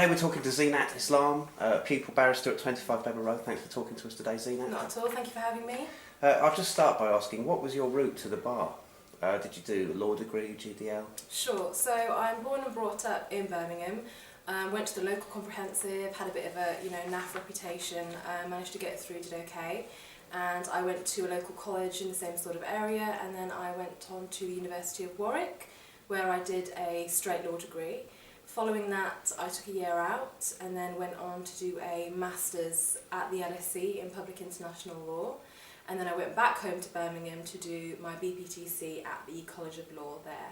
Today we're talking to Zeenat Islam, pupil barrister at 25 Bedford Row. Thanks for talking to us today, Zeenat. Not at all, thank you for having me. I'll just start by asking, what was your route to the bar? Did you do a law degree, GDL? Sure, so I'm born and brought up in Birmingham. Went to the local comprehensive, had a bit of a naff reputation, managed to get through, did okay. And I went to a local college in the same sort of area, and then I went on to the University of Warwick, where I did a straight law degree. Following that, I took a year out and then went on to do a master's at the LSE in Public International Law. And then I went back home to Birmingham to do my BPTC at the College of Law there.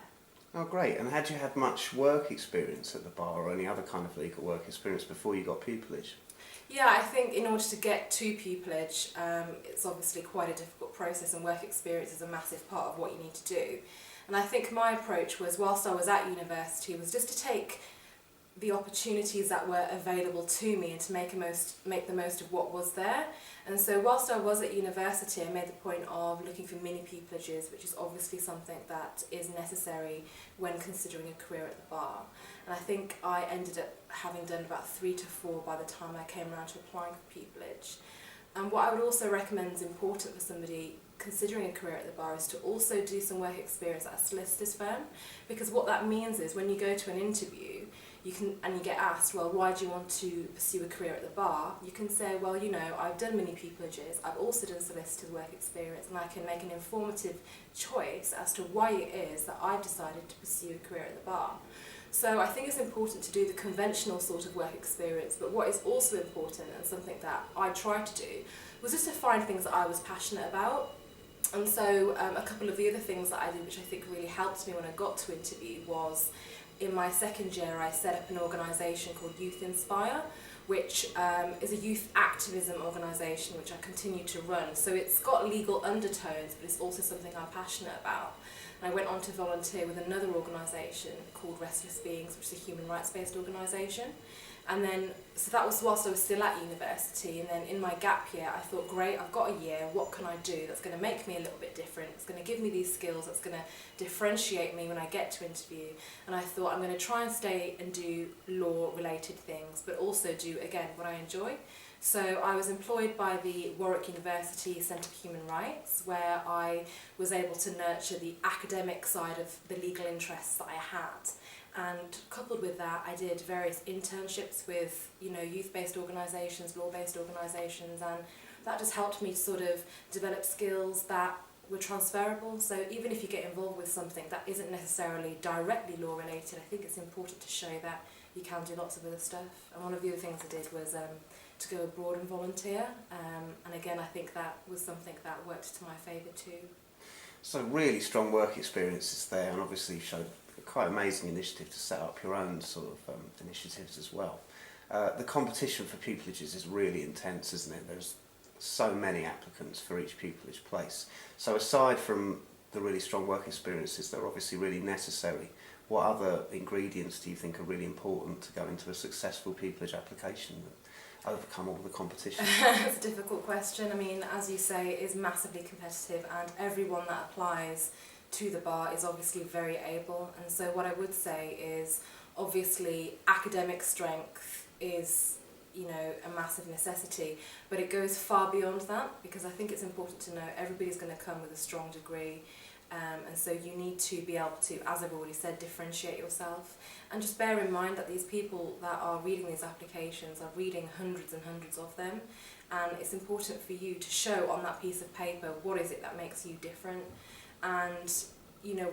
Oh, great. And had you had much work experience at the bar or any other kind of legal work experience before you got pupillage? Yeah, I think in order to get to pupillage, it's obviously quite a difficult process, and work experience is a massive part of what you need to do. And I think my approach was, whilst I was at university, was just to take the opportunities that were available to me and to make the most of what was there. And so whilst I was at university, I made the point of looking for mini pupillages, which is obviously something that is necessary when considering a career at the bar. And I think I ended up having done about 3 to 4 by the time I came around to applying for pupillage. And what I would also recommend is important for somebody considering a career at the bar is to also do some work experience at a solicitor's firm, because what that means is when you go to an interview and you get asked, well, why do you want to pursue a career at the bar? You can say, well, I've done many pupillages, I've also done solicitor's work experience, and I can make an informative choice as to why it is that I've decided to pursue a career at the bar. So I think it's important to do the conventional sort of work experience, but what is also important, and something that I tried to do, was just to find things that I was passionate about. And so a couple of the other things that I did, which I think really helped me when I got to interview, was in my second year I set up an organisation called Youth Inspire, which is a youth activism organisation which I continue to run. So it's got legal undertones, but it's also something I'm passionate about. And I went on to volunteer with another organisation called Restless Beings, which is a human rights based organisation. And then, so that was whilst I was still at university, and then in my gap year I thought, great, I've got a year, what can I do that's going to make me a little bit different, it's going to give me these skills, that's going to differentiate me when I get to interview. And I thought, I'm going to try and stay and do law related things, but also do, again, what I enjoy. So I was employed by the Warwick University Centre for Human Rights, where I was able to nurture the academic side of the legal interests that I had. And coupled with that, I did various internships with, youth-based organisations, law-based organisations, and that just helped me to sort of develop skills that were transferable. So even if you get involved with something that isn't necessarily directly law-related, I think it's important to show that you can do lots of other stuff. And one of the other things I did was to go abroad and volunteer, and again, I think that was something that worked to my favour too. So really strong work experiences there, and obviously you showed quite amazing initiative to set up your own sort of initiatives as well. The competition for pupillages is really intense, isn't it? There's so many applicants for each pupillage place. So aside from the really strong work experiences that are obviously really necessary, what other ingredients do you think are really important to go into a successful pupillage application that overcome all the competition? That's a difficult question. I mean, as you say, it is massively competitive, and everyone that applies to the bar is obviously very able. And so what I would say is, obviously academic strength is a massive necessity, but it goes far beyond that, because I think it's important to know everybody's going to come with a strong degree, and so you need to be able to, as I've already said, differentiate yourself. And just bear in mind that these people that are reading these applications are reading hundreds and hundreds of them, and it's important for you to show on that piece of paper what is it that makes you different. And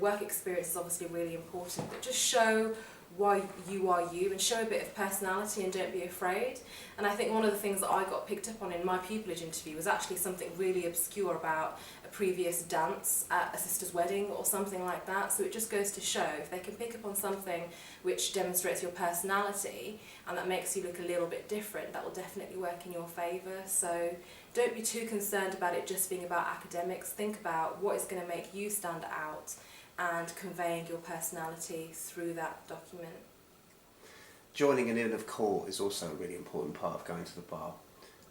work experience is obviously really important, but just show why you are you, and show a bit of personality, and don't be afraid. And I think one of the things that I got picked up on in my pupillage interview was actually something really obscure about a previous dance at a sister's wedding or something like that. So it just goes to show, if they can pick up on something which demonstrates your personality and that makes you look a little bit different, that will definitely work in your favour. So don't be too concerned about it just being about academics. Think about what is going to make you stand out and conveying your personality through that document. Joining an Inn of Court is also a really important part of going to the bar.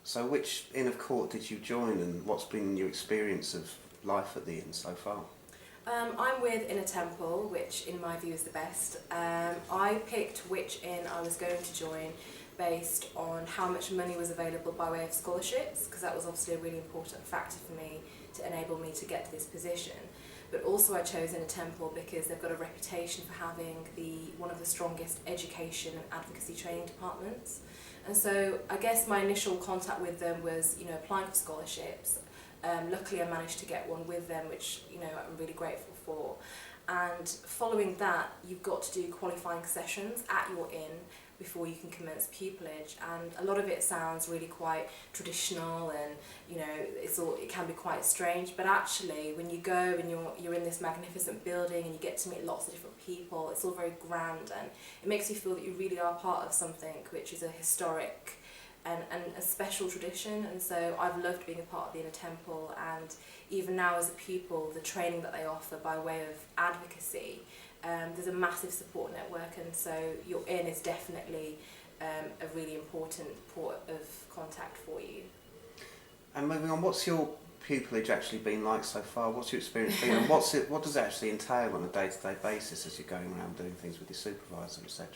So which Inn of Court did you join, and what's been your experience of life at the Inn so far? I'm with Inner Temple, which in my view is the best. I picked which inn I was going to join based on how much money was available by way of scholarships, because that was obviously a really important factor for me to enable me to get to this position. But also I chose Inner Temple because they've got a reputation for having one of the strongest education and advocacy training departments. And so I guess my initial contact with them was, applying for scholarships. Luckily I managed to get one with them, which, I'm really grateful for. And following that, you've got to do qualifying sessions at your inn before you can commence pupillage, and a lot of it sounds really quite traditional, and it can be quite strange, but actually when you go and you're in this magnificent building and you get to meet lots of different people, it's all very grand, and it makes you feel that you really are part of something which is a historic and a special tradition. And so I've loved being a part of the Inner Temple, and even now as a pupil, the training that they offer by way of advocacy, there's a massive support network, and so your inn is definitely a really important port of contact for you. And moving on, what's your pupillage actually been like so far? What's your experience been, and what does it actually entail on a day-to-day basis as you're going around doing things with your supervisor, etc.?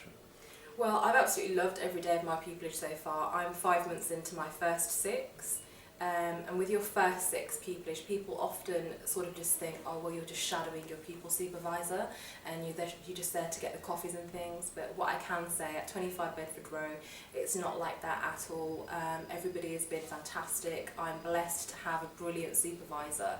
Well, I've absolutely loved every day of my pupillage so far. I'm 5 months into my first 6. And with your first 6 pupillage, people often sort of just think, oh, well, you're just shadowing your pupil supervisor and you're just there to get the coffees and things. But what I can say, at 25 Bedford Row, it's not like that at all. Everybody has been fantastic. I'm blessed to have a brilliant supervisor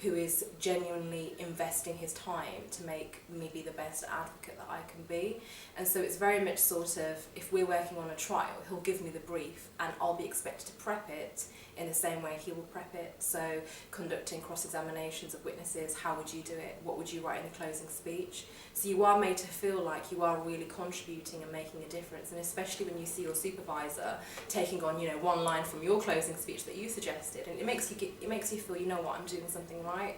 who is genuinely investing his time to make me be the best advocate that I can be. And so it's very much sort of, if we're working on a trial, he'll give me the brief and I'll be expected to prep it in the same way he will prep it. So conducting cross-examinations of witnesses, how would you do it? What would you write in the closing speech? So you are made to feel like you are really contributing and making a difference, and especially when you see your supervisor taking on, one line from your closing speech that you suggested, and it makes you feel, you know what, I'm doing something right.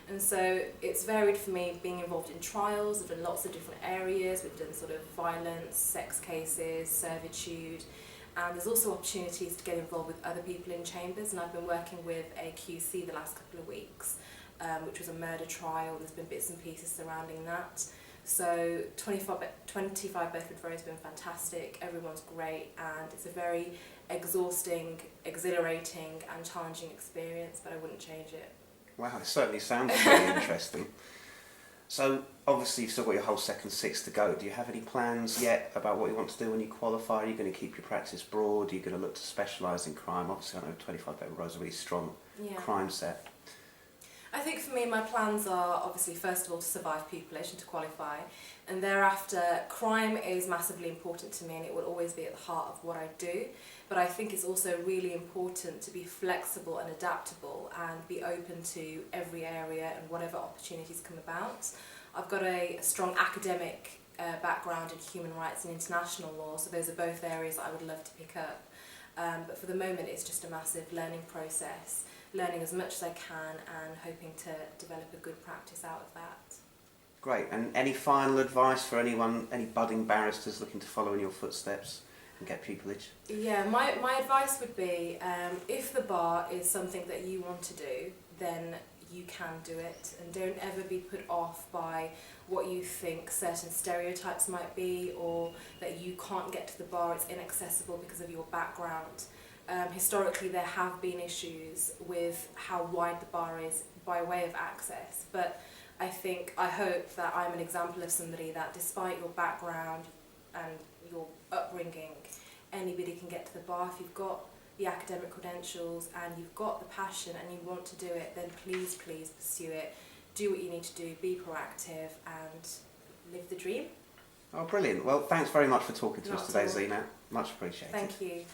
And so it's varied for me being involved in trials. I've done lots of different areas. We've done sort of violence, sex cases, servitude. And there's also opportunities to get involved with other people in chambers, and I've been working with a QC the last couple of weeks, which was a murder trial. There's been bits and pieces surrounding that. So 25 Bedford Row has been fantastic, everyone's great, and it's a very exhausting, exhilarating and challenging experience, but I wouldn't change it. Wow, it certainly sounds very interesting. So, obviously you've still got your whole second 6 to go. Do you have any plans yet about what you want to do when you qualify? Are you going to keep your practice broad? Are you going to look to specialise in crime? Obviously I know 25 Bedford Row is a really strong crime set. I think for me my plans are obviously first of all to survive pupillage and to qualify, and thereafter crime is massively important to me and it will always be at the heart of what I do, but I think it's also really important to be flexible and adaptable and be open to every area and whatever opportunities come about. I've got a strong academic background in human rights and international law, so those are both areas that I would love to pick up, but for the moment it's just a massive learning process, learning as much as I can and hoping to develop a good practice out of that. Great. And any final advice for anyone, any budding barristers looking to follow in your footsteps and get pupillage? Yeah, my advice would be, if the bar is something that you want to do, then you can do it, and don't ever be put off by what you think certain stereotypes might be, or that you can't get to the bar, it's inaccessible because of your background. Historically there have been issues with how wide the bar is by way of access, but I hope that I'm an example of somebody that despite your background and your upbringing, anybody can get to the bar. If you've got the academic credentials and you've got the passion and you want to do it, then please pursue it. Do what you need to do, be proactive and live the dream. Oh, brilliant. Well, thanks very much for talking to us today, Not at all. Zeenat. Much appreciated. Thank you.